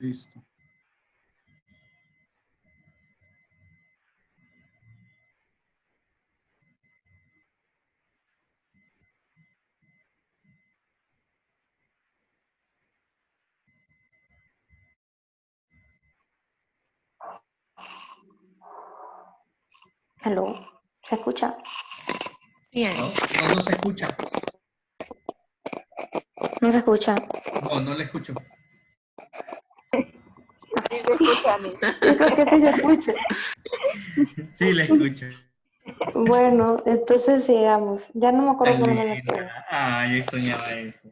Listo. Hello, ¿se escucha? Sí, No, no, no se escucha. No se escucha. No, no le escucho. sí se escucha a mí. Yo creo que sí se escucha. Sí, le escucho. Bueno, entonces sigamos. Ya no me acuerdo Tan por dónde me quedé. linda. Ah, yo extrañaba esto.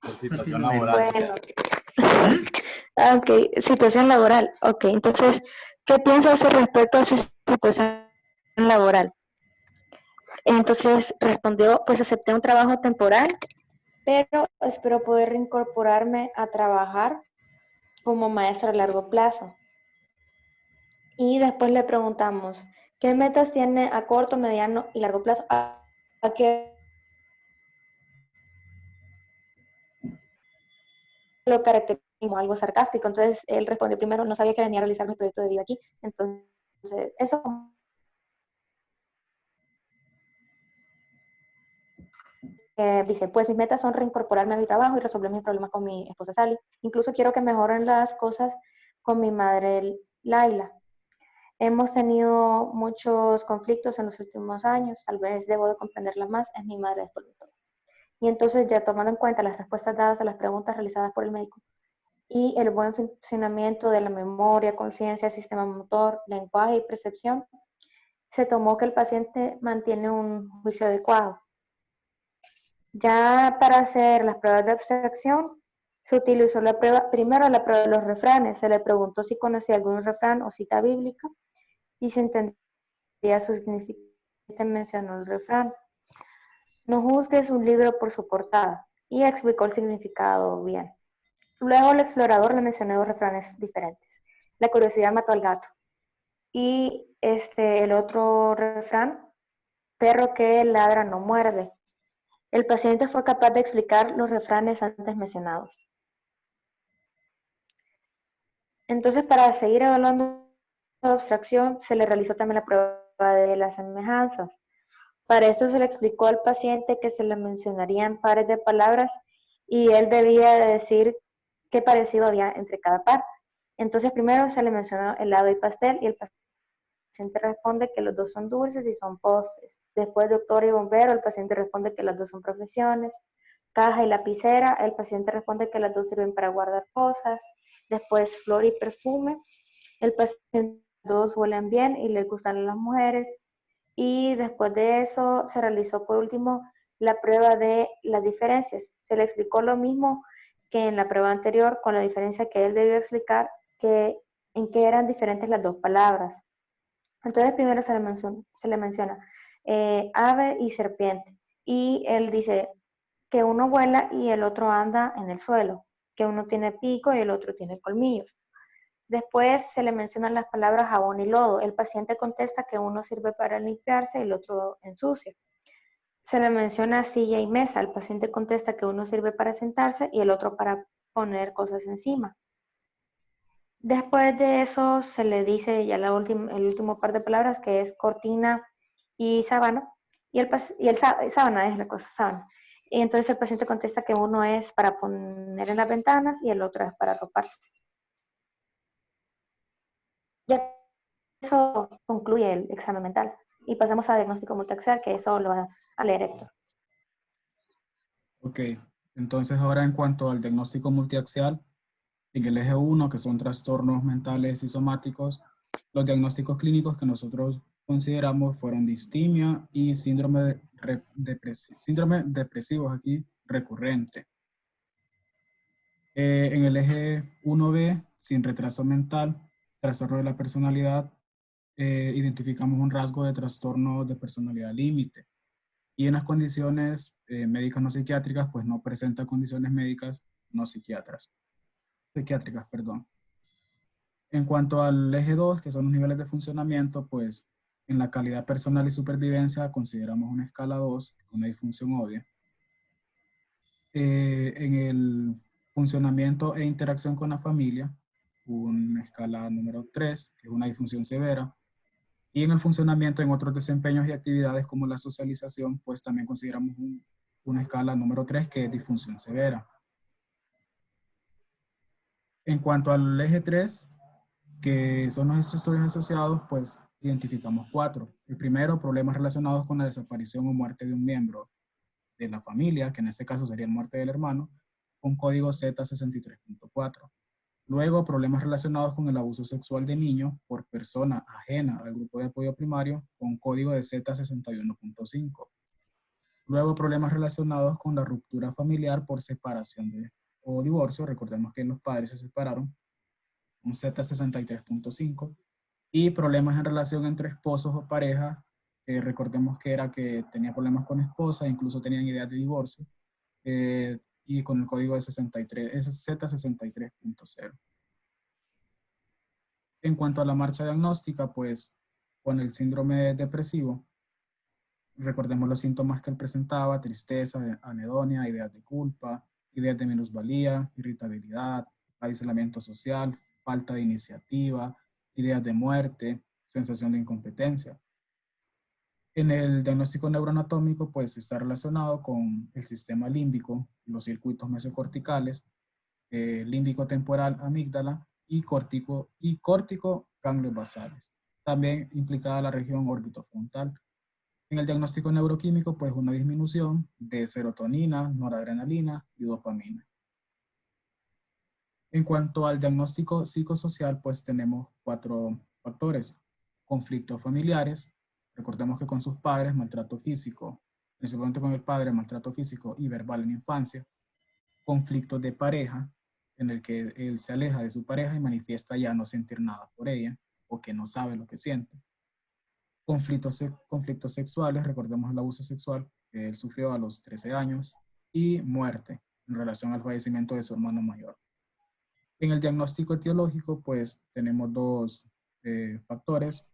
Situación Continúen. laboral. Bueno, ¿Mm? ok, situación laboral. Ok, entonces, ¿qué piensas hacer respecto a esa situación laboral? Entonces respondió, pues acepté un trabajo temporal, pero espero poder reincorporarme a trabajar como maestra a largo plazo. Y después le preguntamos, ¿qué metas tiene a corto, mediano y largo plazo? ¿A qué lo caracterizamos como algo sarcástico? Entonces él respondió primero, no sabía que venía a realizar mi proyecto de vida aquí. Entonces, eso dice, pues mis metas son reincorporarme a mi trabajo y resolver mis problemas con mi esposa Sally. Incluso quiero que mejoren las cosas con mi madre Laila. Hemos tenido muchos conflictos en los últimos años, tal vez debo de comprenderla más, es mi madre después de todo. Y entonces ya tomando en cuenta las respuestas dadas a las preguntas realizadas por el médico y el buen funcionamiento de la memoria, conciencia, sistema motor, lenguaje y percepción, se tomó que el paciente mantiene un juicio adecuado. Ya para hacer las pruebas de abstracción, se utilizó primero la prueba de los refranes. Se le preguntó si conocía algún refrán o cita bíblica y se entendía su significado. Mencionó el refrán. No juzgues un libro por su portada, y explicó el significado bien. Luego el explorador le mencionó dos refranes diferentes. La curiosidad mató al gato. Y el otro refrán, perro que ladra no muerde. El paciente fue capaz de explicar los refranes antes mencionados. Entonces, para seguir evaluando la abstracción, se le realizó también la prueba de las semejanzas. Para esto se le explicó al paciente que se le mencionarían pares de palabras y él debía de decir qué parecido había entre cada par. Entonces, primero se le mencionó helado y pastel y el paciente responde que los dos son dulces y son postres. Después, doctor y bombero, el paciente responde que las dos son profesiones. Caja y lapicera, el paciente responde que las dos sirven para guardar cosas. Después, flor y perfume, el paciente dos huelen bien y les gustan las mujeres. Y después de eso se realizó por último la prueba de las diferencias. Se le explicó lo mismo que en la prueba anterior, con la diferencia que él debió explicar que en qué eran diferentes las dos palabras. Entonces primero se le menciona ave y serpiente. Y él dice que uno vuela y el otro anda en el suelo, que uno tiene pico y el otro tiene colmillos. Después se le mencionan las palabras jabón y lodo. El paciente contesta que uno sirve para limpiarse y el otro ensucia. Se le menciona silla y mesa. El paciente contesta que uno sirve para sentarse y el otro para poner cosas encima. Después de eso se le dice ya el último par de palabras que es cortina y sábana. Sábana es la cosa, sábana. Y entonces el paciente contesta que uno es para poner en las ventanas y el otro es para roparse. Ya eso concluye el examen mental. Y pasamos a diagnóstico multiaxial, que eso lo va a leer Héctor. Ok, entonces ahora en cuanto al diagnóstico multiaxial, en el eje 1, que son trastornos mentales y somáticos, los diagnósticos clínicos que nosotros consideramos fueron distimia y síndrome depresivo aquí recurrente. En el eje 1B, sin retraso mental, trastorno de la personalidad, identificamos un rasgo de trastorno de personalidad límite. Y en las condiciones médicas no psiquiátricas, pues no presenta condiciones médicas no psiquiátricas, perdón. En cuanto al eje 2, que son los niveles de funcionamiento, pues en la calidad personal y supervivencia consideramos una escala 2, una disfunción obvia. En el Funcionamiento e interacción con la familia, una escala número 3, que es una disfunción severa. Y en el funcionamiento en otros desempeños y actividades como la socialización, pues también consideramos una escala número 3, que es disfunción severa. En cuanto al eje 3, que son los estresores asociados, pues identificamos 4. El primero, problemas relacionados con la desaparición o muerte de un miembro de la familia, que en este caso sería la muerte del hermano, con código Z63.4. Luego, problemas relacionados con el abuso sexual de niños por persona ajena al grupo de apoyo primario, con código de Z61.5. Luego, problemas relacionados con la ruptura familiar por separación o divorcio. Recordemos que los padres se separaron, un Z63.5. Y problemas en relación entre esposos o pareja. Recordemos que era que tenía problemas con esposa, incluso tenían ideas de divorcio. Y con el código de 63, es Z63.0. En cuanto a la marcha diagnóstica, pues con el síndrome depresivo, recordemos los síntomas que él presentaba: tristeza, anedonia, ideas de culpa, ideas de minusvalía, irritabilidad, aislamiento social, falta de iniciativa, ideas de muerte, sensación de incompetencia. En el diagnóstico neuroanatómico, pues está relacionado con el sistema límbico, los circuitos mesocorticales, límbico temporal, amígdala, y córtico, ganglios basales. También implicada la región orbitofrontal. En el diagnóstico neuroquímico, pues una disminución de serotonina, noradrenalina y dopamina. En cuanto al diagnóstico psicosocial, pues tenemos 4 factores: conflictos familiares. Recordemos que con sus padres, maltrato físico, principalmente con el padre, maltrato físico y verbal en infancia. Conflictos de pareja, en el que él se aleja de su pareja y manifiesta ya no sentir nada por ella, o que no sabe lo que siente. Conflictos sexuales, recordemos el abuso sexual que él sufrió a los 13 años. Y muerte, en relación al fallecimiento de su hermano mayor. En el diagnóstico etiológico, pues tenemos 2 factores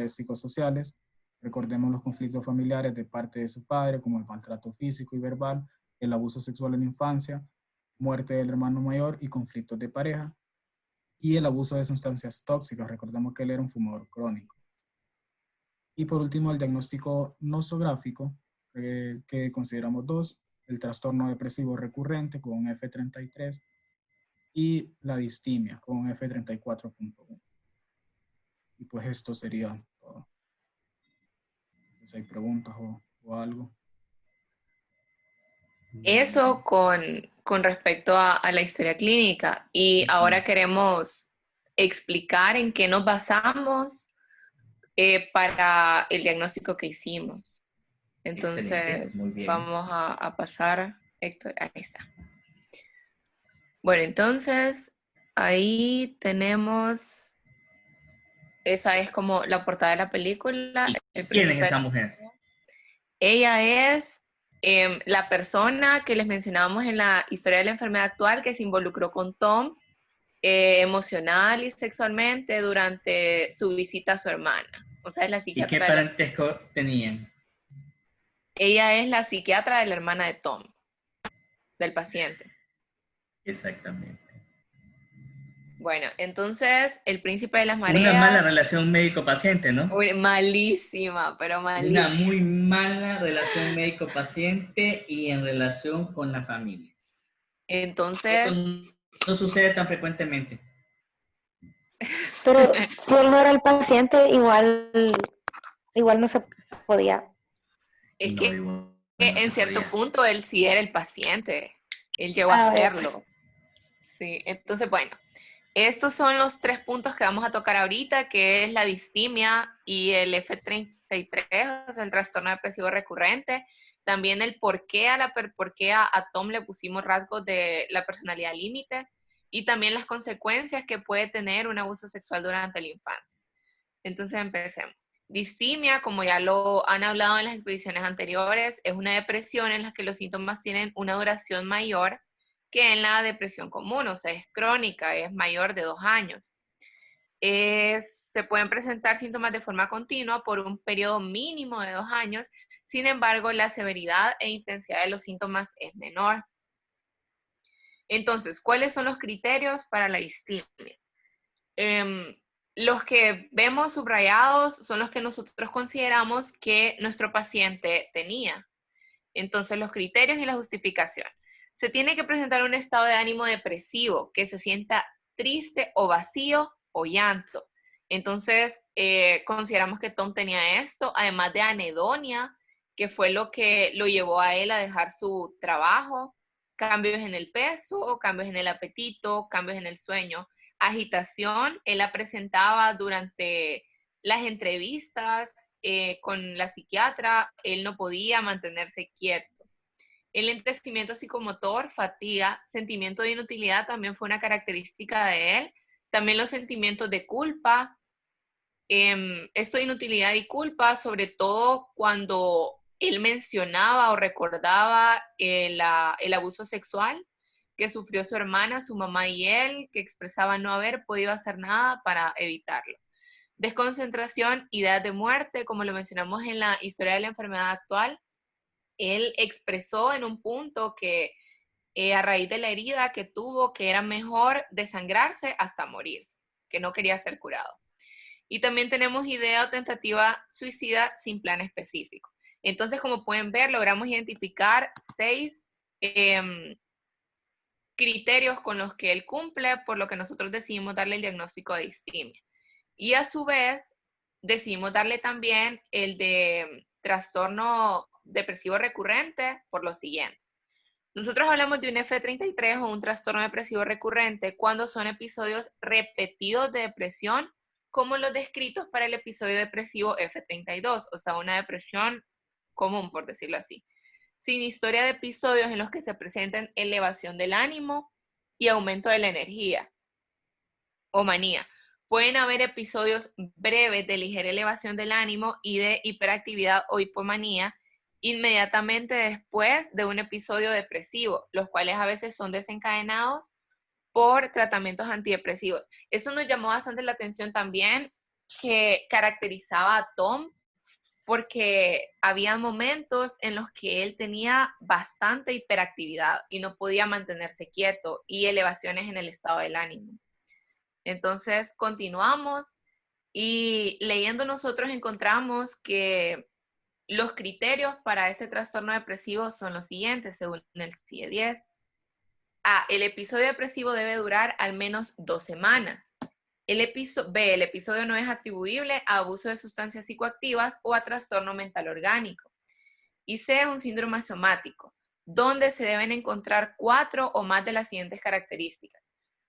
psicosociales. Recordemos los conflictos familiares de parte de su padre, como el maltrato físico y verbal, el abuso sexual en la infancia, muerte del hermano mayor y conflictos de pareja. Y el abuso de sustancias tóxicas. Recordemos que él era un fumador crónico. Y por último, el diagnóstico nosográfico, que consideramos 2, el trastorno depresivo recurrente con F33 y la distimia con F34.1. Y pues esto sería todo. Si hay preguntas o algo. Eso con respecto a la historia clínica. Y ahora queremos explicar en qué nos basamos para el diagnóstico que hicimos. Entonces, muy bien. vamos a pasar, Héctor, ahí está. Bueno, entonces, ahí tenemos, esa es como la portada de la película. ¿Quién es esa mujer? Ella es la persona que les mencionábamos en la historia de la enfermedad actual, que se involucró con Tom emocional y sexualmente durante su visita a su hermana. O sea, es la ¿Y psiquiatra. qué parentesco tenían? Ella es la psiquiatra de la hermana de Tom, del paciente. Exactamente. Bueno, entonces, el príncipe de las mareas. Una mala relación médico-paciente, ¿no? Malísima, pero malísima. Una muy mala relación médico-paciente y en relación con la familia. Entonces, eso no sucede tan frecuentemente. Pero si él no era el paciente, igual no se podía. es No, que igual, en cierto punto él sí era el paciente. Él llegó a serlo. Sí, entonces, bueno, estos son los 3 puntos que vamos a tocar ahorita, que es la distimia y el F33, o sea, el trastorno depresivo recurrente. También el por qué a Tom le pusimos rasgos de la personalidad límite, y también las consecuencias que puede tener un abuso sexual durante la infancia. Entonces, empecemos. Distimia, como ya lo han hablado en las exposiciones anteriores, es una depresión en la que los síntomas tienen una duración mayor que en la depresión común, o sea, es crónica, es mayor de 2 años. Se pueden presentar síntomas de forma continua por un periodo mínimo de 2 años, sin embargo, la severidad e intensidad de los síntomas es menor. Entonces, ¿cuáles son los criterios para la distimia? Los que vemos subrayados son los que nosotros consideramos que nuestro paciente tenía. Entonces, los criterios y la justificación. Se tiene que presentar un estado de ánimo depresivo, que se sienta triste o vacío o llanto. Entonces, consideramos que Tom tenía esto, además de anedonia, que fue lo que lo llevó a él a dejar su trabajo, cambios en el peso, cambios en el apetito, cambios en el sueño, agitación. Él la presentaba durante las entrevistas con la psiquiatra, él no podía mantenerse quieto. El lentecimiento psicomotor, fatiga, sentimiento de inutilidad también fue una característica de él. También los sentimientos de culpa, esto de inutilidad y culpa, sobre todo cuando él mencionaba o recordaba el abuso sexual que sufrió su hermana, su mamá y él, que expresaba no haber podido hacer nada para evitarlo. Desconcentración, ideas de muerte, como lo mencionamos en la historia de la enfermedad actual, él expresó en un punto que a raíz de la herida que tuvo, que era mejor desangrarse hasta morirse, que no quería ser curado. Y también tenemos idea o tentativa suicida sin plan específico. Entonces, como pueden ver, logramos identificar 6 criterios con los que él cumple, por lo que nosotros decidimos darle el diagnóstico de distimia. Y a su vez, decidimos darle también el de trastorno depresivo recurrente por lo siguiente. Nosotros hablamos de un F33 o un trastorno depresivo recurrente cuando son episodios repetidos de depresión, como los descritos para el episodio depresivo F32, o sea, una depresión común, por decirlo así, sin historia de episodios en los que se presenten elevación del ánimo y aumento de la energía o manía. Pueden haber episodios breves de ligera elevación del ánimo y de hiperactividad o hipomanía inmediatamente después de un episodio depresivo, los cuales a veces son desencadenados por tratamientos antidepresivos. Esto nos llamó bastante la atención también, que caracterizaba a Tom, porque había momentos en los que él tenía bastante hiperactividad y no podía mantenerse quieto y elevaciones en el estado del ánimo. Entonces, continuamos y leyendo nosotros encontramos que los criterios para ese trastorno depresivo son los siguientes, según el CIE-10. A, el episodio depresivo debe durar al menos 2 semanas. B, el episodio no es atribuible a abuso de sustancias psicoactivas o a trastorno mental orgánico. Y C, un síndrome somático, donde se deben encontrar 4 o más de las siguientes características.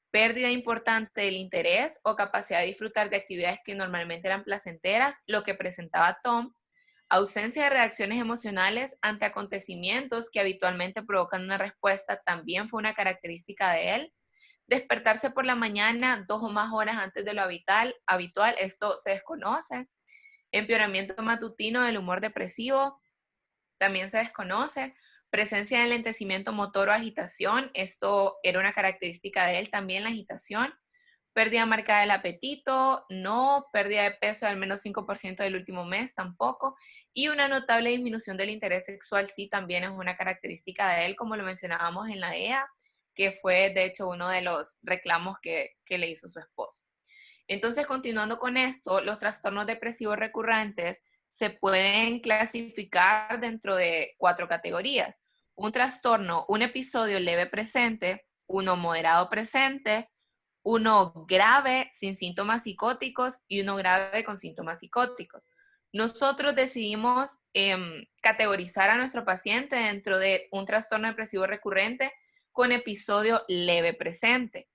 Pérdida importante del interés o capacidad de disfrutar de actividades que normalmente eran placenteras, lo que presentaba Tom. Ausencia de reacciones emocionales ante acontecimientos que habitualmente provocan una respuesta también fue una característica de él. Despertarse por la mañana 2 o más horas antes de lo habitual, esto se desconoce. Empeoramiento matutino del humor depresivo, también se desconoce. Presencia de enlentecimiento motor o agitación, esto era una característica de él también, la agitación. Pérdida marcada del apetito, no. Pérdida de peso de al menos 5% del último mes, tampoco. Y una notable disminución del interés sexual, sí, también es una característica de él, como lo mencionábamos en la EA, que fue de hecho uno de los reclamos que le hizo su esposo. Entonces, continuando con esto, los trastornos depresivos recurrentes se pueden clasificar dentro de 4 categorías. Un trastorno, un episodio leve presente, uno moderado presente, uno grave sin síntomas psicóticos y uno grave con síntomas psicóticos. Nosotros decidimos categorizar a nuestro paciente dentro de un trastorno depresivo recurrente con episodio leve presente,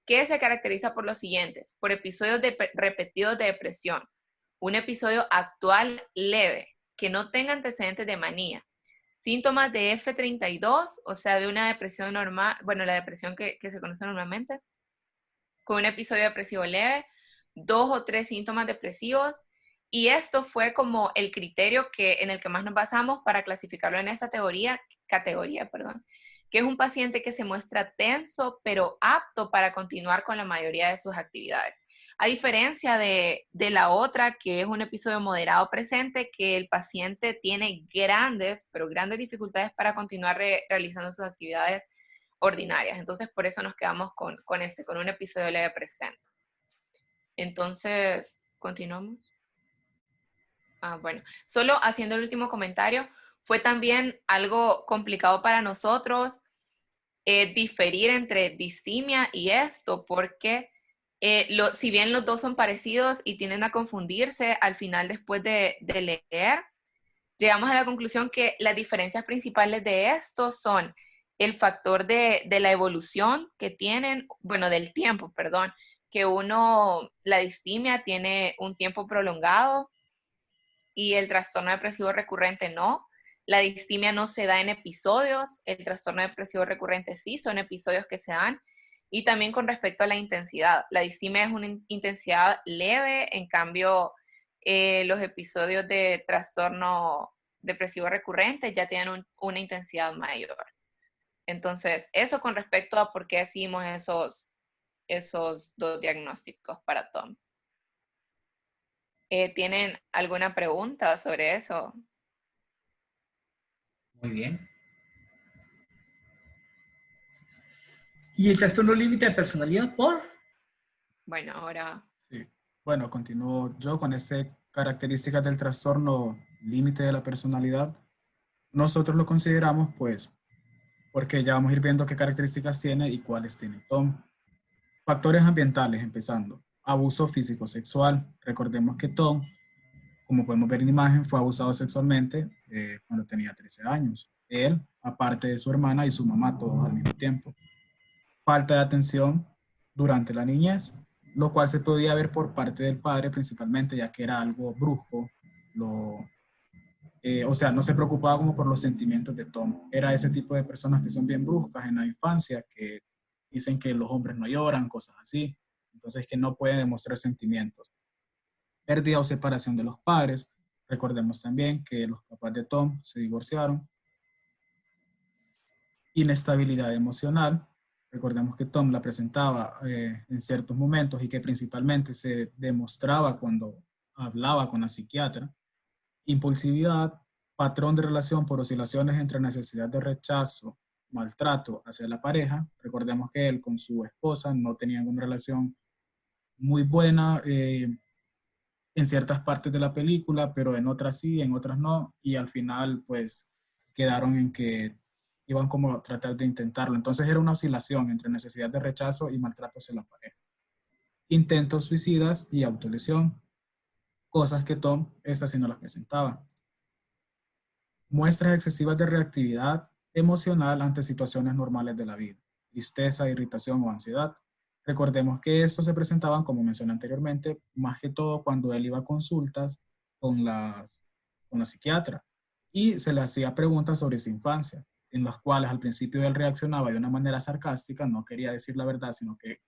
que se caracteriza por los siguientes: por episodios repetidos de depresión, un episodio actual leve, que no tenga antecedentes de manía, síntomas de F32, o sea, de una depresión normal, bueno, la depresión que se conoce normalmente, con un episodio depresivo leve, 2 o 3 síntomas depresivos, y esto fue como el criterio en el que más nos basamos para clasificarlo en esta categoría, que es un paciente que se muestra tenso, pero apto para continuar con la mayoría de sus actividades. A diferencia de la otra, que es un episodio moderado presente, que el paciente tiene grandes, pero grandes dificultades para continuar realizando sus actividades ordinarias. Entonces, por eso nos quedamos con un episodio leve presente. Entonces, continuamos. Bueno, solo haciendo el último comentario, fue también algo complicado para nosotros diferir entre distimia y esto, porque si bien los dos son parecidos y tienden a confundirse, al final después de leer, llegamos a la conclusión que las diferencias principales de esto son el factor de la evolución que tienen, bueno, del tiempo, perdón, que la distimia tiene un tiempo prolongado y el trastorno depresivo recurrente no. La distimia no se da en episodios, el trastorno depresivo recurrente sí, son episodios que se dan. Y también con respecto a la intensidad, la distimia es una intensidad leve, en cambio los episodios de trastorno depresivo recurrente ya tienen una intensidad mayor. Entonces, eso con respecto a por qué hicimos esos dos diagnósticos para Tom. ¿Tienen alguna pregunta sobre eso? Muy bien. ¿Y el trastorno límite de personalidad por? Bueno, ahora... Sí. Bueno, continúo yo con estas características del trastorno límite de la personalidad. Nosotros lo consideramos, pues, porque ya vamos a ir viendo qué características tiene y cuáles tiene Tom. Factores ambientales, empezando. Abuso físico-sexual. Recordemos que Tom, como podemos ver en imagen, fue abusado sexualmente cuando tenía 13 años. Él, aparte de su hermana y su mamá, todos al mismo tiempo. Falta de atención durante la niñez, lo cual se podía ver por parte del padre principalmente, ya que era algo brusco. O sea, no se preocupaba como por los sentimientos de Tom. Era ese tipo de personas que son bien bruscas en la infancia, que dicen que los hombres no lloran, cosas así. Entonces, que no puede demostrar sentimientos. Pérdida o separación de los padres. Recordemos también que los papás de Tom se divorciaron. Inestabilidad emocional. Recordemos que Tom la presentaba en ciertos momentos y que principalmente se demostraba cuando hablaba con la psiquiatra. Impulsividad, patrón de relación por oscilaciones entre necesidad de rechazo, maltrato hacia la pareja. Recordemos que él con su esposa no tenía una relación muy buena en ciertas partes de la película, pero en otras sí, en otras no, y al final pues quedaron en que iban como a tratar de intentarlo. Entonces era una oscilación entre necesidad de rechazo y maltrato hacia la pareja. Intentos suicidas y autolesión, cosas que Tom, estas sí no las presentaba. Muestras excesivas de reactividad emocional ante situaciones normales de la vida, tristeza, irritación o ansiedad. Recordemos que estos se presentaban, como mencioné anteriormente, más que todo cuando él iba a consultas con la psiquiatra y se le hacía preguntas sobre su infancia, en las cuales al principio él reaccionaba de una manera sarcástica, no quería decir la verdad, sino que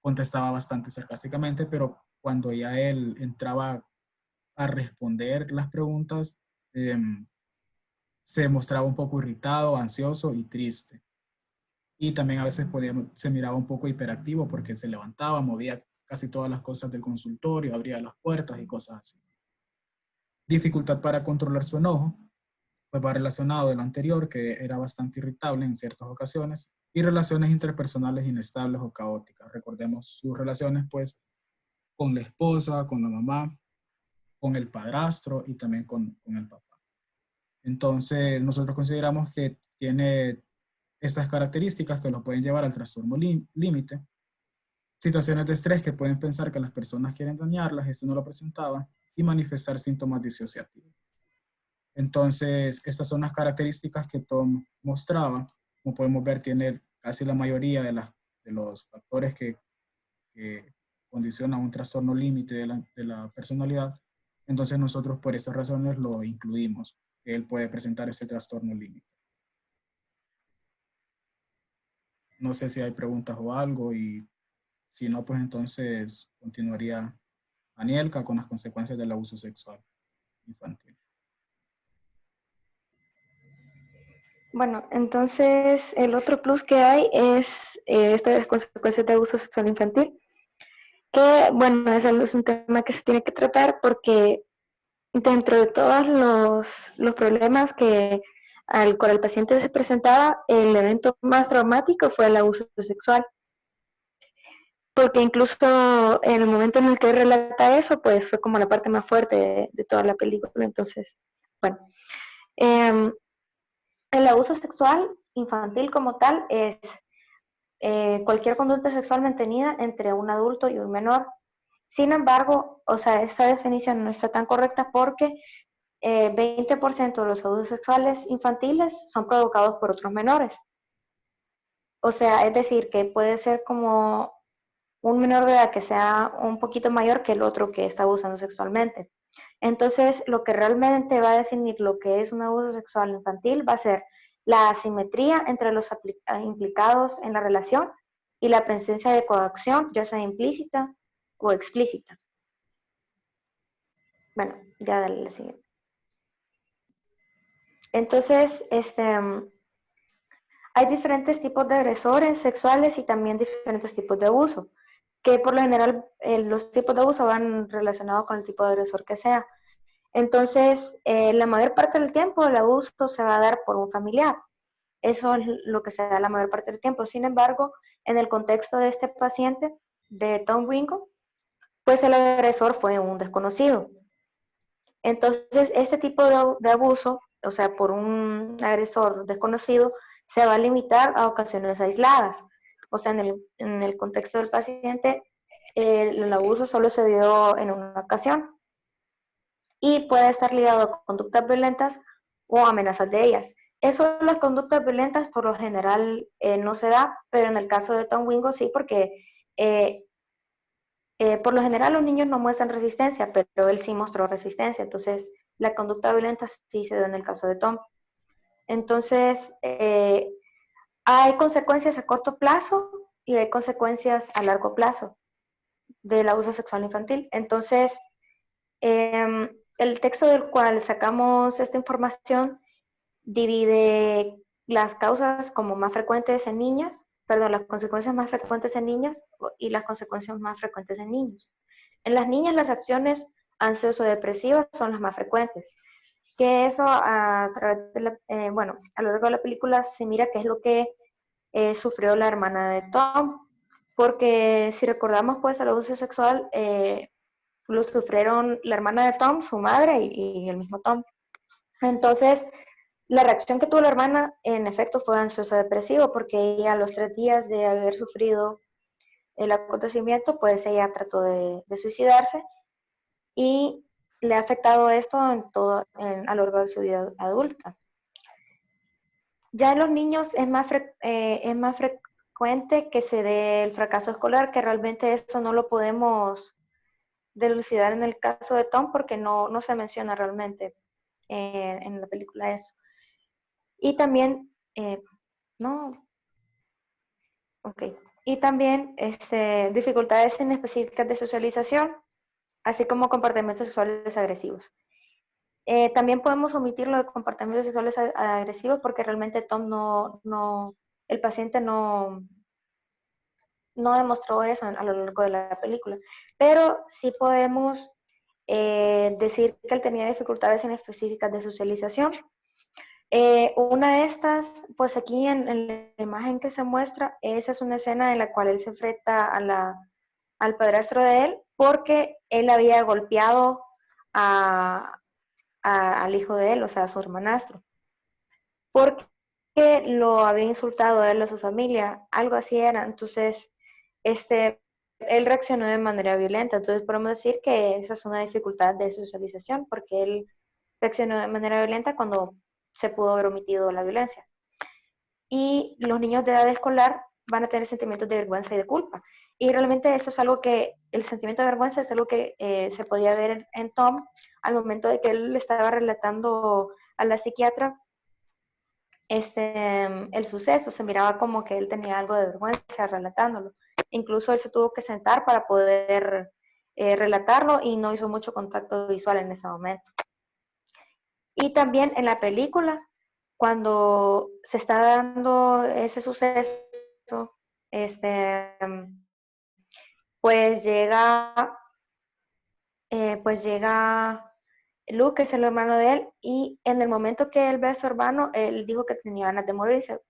contestaba bastante sarcásticamente, pero cuando ya él entraba a responder las preguntas, se mostraba un poco irritado, ansioso y triste. Y también a veces se miraba un poco hiperactivo porque se levantaba, movía casi todas las cosas del consultorio, abría las puertas y cosas así. Dificultad para controlar su enojo, pues va relacionado del anterior, que era bastante irritable en ciertas ocasiones, y relaciones interpersonales inestables o caóticas. Recordemos sus relaciones, pues, con la esposa, con la mamá, con el padrastro y también con el papá. Entonces, nosotros consideramos que tiene estas características que lo pueden llevar al trastorno límite. Situaciones de estrés que pueden pensar que las personas quieren dañarlas, este no lo presentaba, y manifestar síntomas disociativos. Entonces, estas son las características que Tom mostraba. Como podemos ver, tiene casi la mayoría de los factores que condicionan un trastorno límite de la personalidad. Entonces, nosotros por esas razones lo incluimos, que él puede presentar ese trastorno límite. No sé si hay preguntas o algo, y si no, pues entonces continuaría Anielka con las consecuencias del abuso sexual infantil. Bueno, entonces el otro plus que hay es estas consecuencias de abuso sexual infantil, que bueno, es un tema que se tiene que tratar porque dentro de todos los problemas que al cual el paciente se presentaba, el evento más traumático fue el abuso sexual. Porque incluso en el momento en el que relata eso, pues fue como la parte más fuerte de toda la película. Entonces, bueno, el abuso sexual infantil como tal es cualquier conducta sexual mantenida entre un adulto y un menor. Sin embargo, o sea, esta definición no está tan correcta porque 20% de los abusos sexuales infantiles son provocados por otros menores. O sea, es decir, que puede ser como un menor de edad que sea un poquito mayor que el otro que está abusando sexualmente. Entonces, lo que realmente va a definir lo que es un abuso sexual infantil va a ser la asimetría entre los implicados en la relación y la presencia de coacción, ya sea implícita o explícita. Bueno, ya dale la siguiente. Entonces, hay diferentes tipos de agresores sexuales y también diferentes tipos de abuso, que por lo general los tipos de abuso van relacionados con el tipo de agresor que sea. Entonces, la mayor parte del tiempo el abuso se va a dar por un familiar. Eso es lo que se da la mayor parte del tiempo. Sin embargo, en el contexto de este paciente, de Tom Wingo, pues el agresor fue un desconocido. Entonces, este tipo de abuso, o sea, por un agresor desconocido, se va a limitar a ocasiones aisladas. O sea, en el contexto del paciente, el abuso solo se dio en una ocasión y puede estar ligado a conductas violentas o amenazas de ellas. Eso de las conductas violentas por lo general no se da, pero en el caso de Tom Wingo sí, porque por lo general los niños no muestran resistencia, pero él sí mostró resistencia. Entonces, la conducta violenta sí se dio en el caso de Tom. Entonces, hay consecuencias a corto plazo y hay consecuencias a largo plazo del abuso sexual infantil. Entonces, el texto del cual sacamos esta información divide las causas como más frecuentes en niñas, perdón, las consecuencias más frecuentes en niñas y las consecuencias más frecuentes en niños. En las niñas las reacciones ansioso-depresivas son las más frecuentes, que eso a través de bueno, a lo largo de la película se mira qué es lo que sufrió la hermana de Tom, porque si recordamos pues el abuso sexual lo sufrieron la hermana de Tom, su madre y el mismo Tom. Entonces, la reacción que tuvo la hermana, en efecto, fue ansioso-depresivo, porque ella a los 3 días de haber sufrido el acontecimiento, pues ella trató de suicidarse y le ha afectado esto a lo largo de su vida adulta. Ya en los niños es más frecuente que se dé el fracaso escolar, que realmente eso no lo podemos delucidar en el caso de Tom porque no se menciona realmente en la película eso. Y también, no, ok. Y también dificultades inespecíficas de socialización, así como comportamientos sexuales agresivos. También podemos omitir lo de comportamientos sexuales agresivos porque realmente Tom el paciente no demostró eso a lo largo de la película. Pero sí podemos decir que él tenía dificultades inespecíficas de socialización. Una de estas, pues aquí en la imagen que se muestra, esa es una escena en la cual él se enfrenta al padrastro de él porque él había golpeado al hijo de él, o sea, a su hermanastro, porque lo había insultado a él, a su familia, algo así era. Entonces, él reaccionó de manera violenta. Entonces, podemos decir que esa es una dificultad de socialización, porque él reaccionó de manera violenta cuando se pudo haber omitido la violencia. Y los niños de edad escolar van a tener sentimientos de vergüenza y de culpa. Y realmente eso es algo que, el sentimiento de vergüenza es algo que se podía ver en Tom al momento de que él le estaba relatando a la psiquiatra el suceso. Se miraba como que él tenía algo de vergüenza relatándolo. Incluso él se tuvo que sentar para poder relatarlo y no hizo mucho contacto visual en ese momento. Y también en la película, cuando se está dando ese suceso, pues llega Luke es el hermano de él, y en el momento que él ve a su hermano, él dijo que tenía ganas de morirse.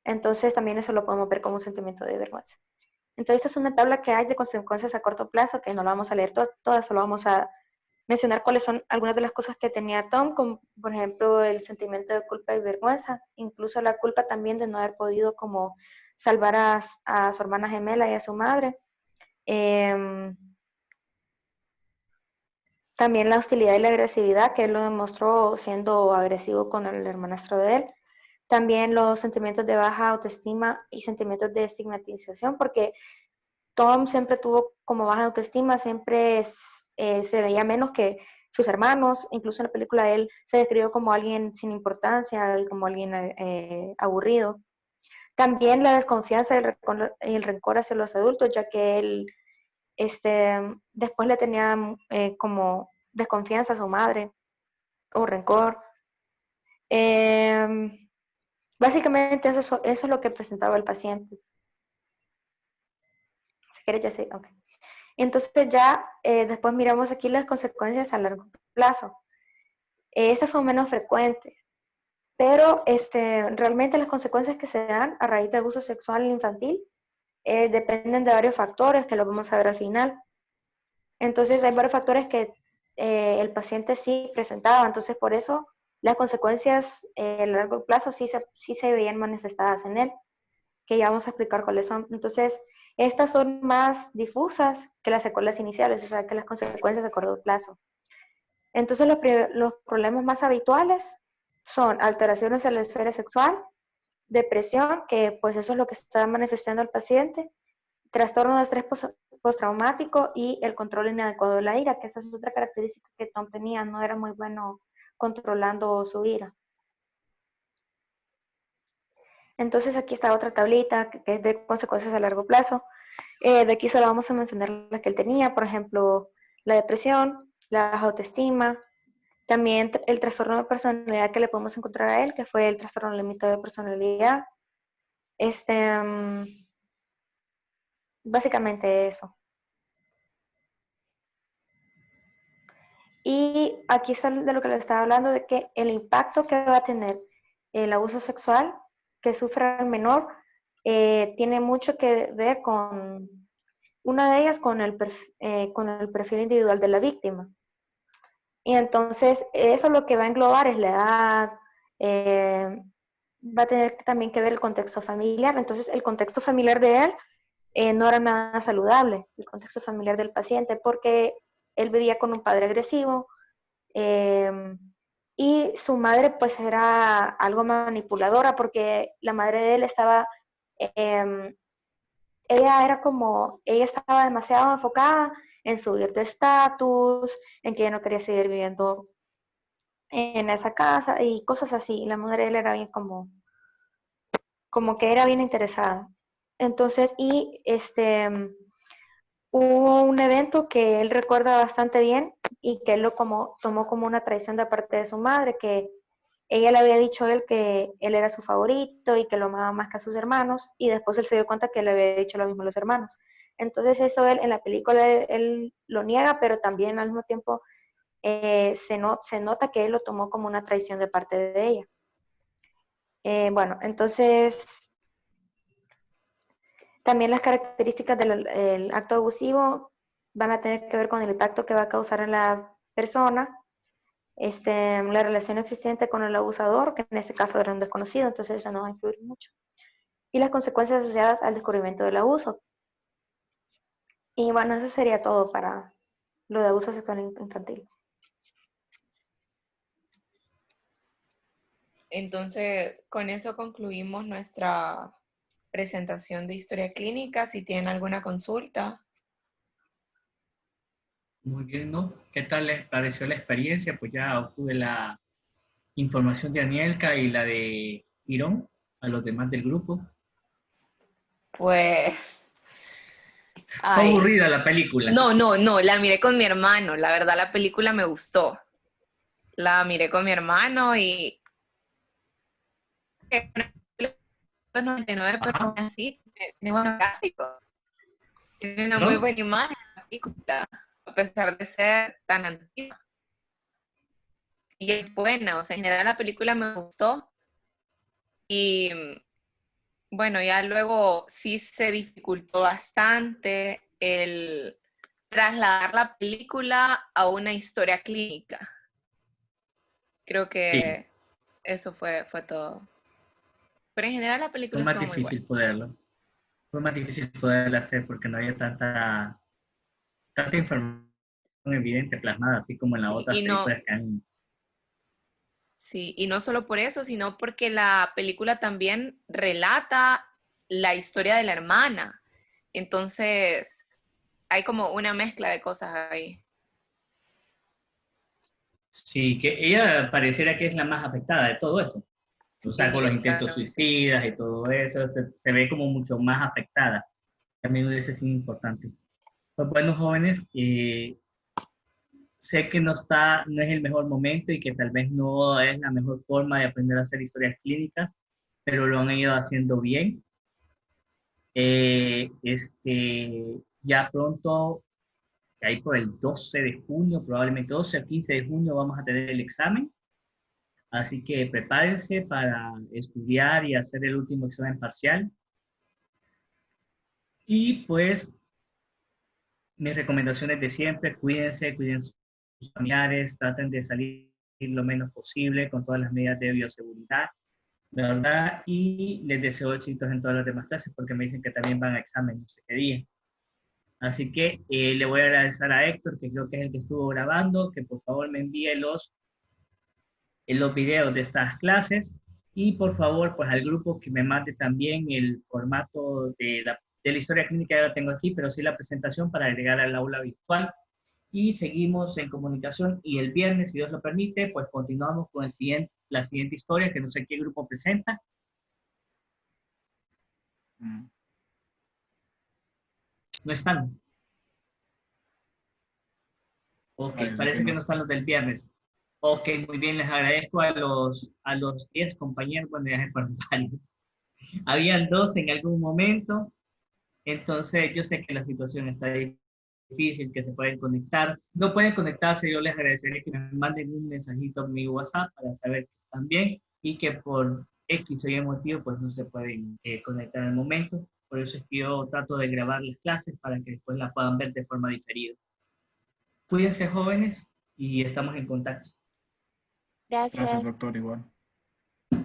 Entonces también eso lo podemos ver como un sentimiento de vergüenza. Entonces esta es una tabla que hay de consecuencias a corto plazo, que no la vamos a leer todas, solo vamos a mencionar cuáles son algunas de las cosas que tenía Tom, como por ejemplo el sentimiento de culpa y vergüenza, incluso la culpa también de no haber podido como salvar a su hermana gemela y a su madre. También la hostilidad y la agresividad, que él lo demostró siendo agresivo con el hermanastro de él. También los sentimientos de baja autoestima y sentimientos de estigmatización, porque Tom siempre tuvo como baja autoestima, siempre se veía menos que sus hermanos, incluso en la película él se describió como alguien sin importancia, como alguien aburrido. También la desconfianza y el rencor hacia los adultos, ya que él después le tenía como desconfianza a su madre o rencor. Básicamente eso es lo que presentaba el paciente. Si quieres ya sé, ok. Entonces ya después miramos aquí las consecuencias a largo plazo. Estas son menos frecuentes, pero realmente las consecuencias que se dan a raíz de abuso sexual infantil dependen de varios factores que lo vamos a ver al final. Entonces hay varios factores que el paciente sí presentaba, entonces por eso las consecuencias a largo plazo sí se veían manifestadas en él, que ya vamos a explicar cuáles son. Entonces, estas son más difusas que las secuelas iniciales, o sea, que las consecuencias a corto plazo. Entonces, los problemas más habituales son alteraciones en la esfera sexual, depresión, que pues eso es lo que está manifestando el paciente, trastorno de estrés postraumático y el control inadecuado de la ira, que esa es otra característica que Tom tenía, no era muy bueno controlando su ira. Entonces aquí está otra tablita que es de consecuencias a largo plazo. De aquí solo vamos a mencionar las que él tenía, por ejemplo, la depresión, la baja autoestima, también el trastorno de personalidad que le podemos encontrar a él, que fue el trastorno limitado de personalidad. Básicamente eso. Y aquí es de lo que les estaba hablando, de que el impacto que va a tener el abuso sexual que sufre el menor tiene mucho que ver con, una de ellas con el perfil individual de la víctima. Y entonces eso lo que va a englobar es la edad, va a tener también que ver el contexto familiar. Entonces el contexto familiar de él no era nada saludable, el contexto familiar del paciente, porque él vivía con un padre agresivo, y su madre pues era algo manipuladora, porque la madre de él estaba, ella estaba demasiado enfocada en subir de estatus, en que ella no quería seguir viviendo en esa casa y cosas así. Y la madre de él era bien como que era bien interesada. Entonces, hubo un evento que él recuerda bastante bien y que él tomó como una traición de parte de su madre, que ella le había dicho a él que él era su favorito y que lo amaba más que a sus hermanos, y después él se dio cuenta que le había dicho lo mismo a los hermanos. Entonces eso él en la película él lo niega, pero también al mismo tiempo se nota que él lo tomó como una traición de parte de ella. Bueno, entonces también las características del acto abusivo van a tener que ver con el impacto que va a causar en la persona, la relación existente con el abusador, que en este caso era un desconocido, entonces eso no va a influir mucho, y las consecuencias asociadas al descubrimiento del abuso. Y bueno, eso sería todo para lo de abuso sexual infantil. Entonces, con eso concluimos nuestra presentación de historia clínica. Si tienen alguna consulta. Muy bien, ¿no? ¿Qué tal les pareció la experiencia? Pues ya obtuve la información de Anielka y la de Irón a los demás del grupo. Pues, Fue ay, aburrida la película. no, la miré con mi hermano. La verdad, la película me gustó. La miré con mi hermano y 99, pero Ajá. aún así tiene buenos gráficos. Tiene una muy ¿No? buena imagen la película, a pesar de ser tan antigua. y es buena, o sea, en general la película me gustó y bueno, ya luego sí se dificultó bastante el trasladar la película a una historia clínica. Creo Sí, que eso fue todo. Pero en general la fue película más estuvo muy buena. difícil poderlo. Fue más difícil poderlo hacer porque no había tanta información evidente plasmada, así como en las Y, otras y no, películas que han... sí, y no solo por eso, sino porque la película también relata la historia de la hermana. Entonces, hay como una mezcla de cosas ahí. Sí, que ella pareciera que es la más afectada de todo eso. O sea, Sí, con los intentos exactamente. suicidas y todo eso, se ve como mucho más afectada. También hubiese sido importante. Pues bueno, jóvenes, sé que no es el mejor momento y que tal vez no es la mejor forma de aprender a hacer historias clínicas, pero lo han ido haciendo bien. Ya pronto, ahí por el 12 de junio, probablemente 12 o 15 de junio, vamos a tener el examen. Así que prepárense para estudiar y hacer el último examen parcial. Y pues mis recomendaciones de siempre, cuídense, cuiden sus familiares, traten de salir lo menos posible con todas las medidas de bioseguridad, de verdad, y les deseo éxitos en todas las demás clases porque me dicen que también van a examen, no sé qué día. Así que le voy a agradecer a Héctor, que creo que es el que estuvo grabando, que por favor me envíe los videos de estas clases y por favor, pues al grupo que me mande también el formato de la historia clínica, ya la tengo aquí, pero sí la presentación para agregar al aula virtual y seguimos en comunicación y el viernes, si Dios lo permite, pues continuamos con la siguiente historia que no sé qué grupo presenta. Mm. ¿No están? Ok, Parece que parece que no. no están los del viernes. Ok, muy bien, les agradezco a los 10 compañeros, bueno, ya se fueron varios. Habían 2 en algún momento, entonces yo sé que la situación está difícil, que se pueden conectar. No pueden conectarse, yo les agradeceré que me manden un mensajito a mi WhatsApp para saber que están bien y que por X o Y motivo pues no se pueden conectar al momento. Por eso es que yo trato de grabar las clases para que después las puedan ver de forma diferida. Cuídense jóvenes y estamos en contacto. Gracias, Gracias. doctor, igual.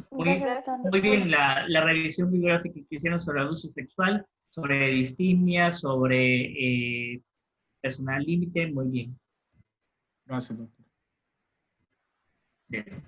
Muy, Gracias, doctor. muy bien, la revisión bibliográfica que hicieron sobre abuso sexual, sobre distimia, sobre personal límite, muy bien. Gracias, doctor. Bien.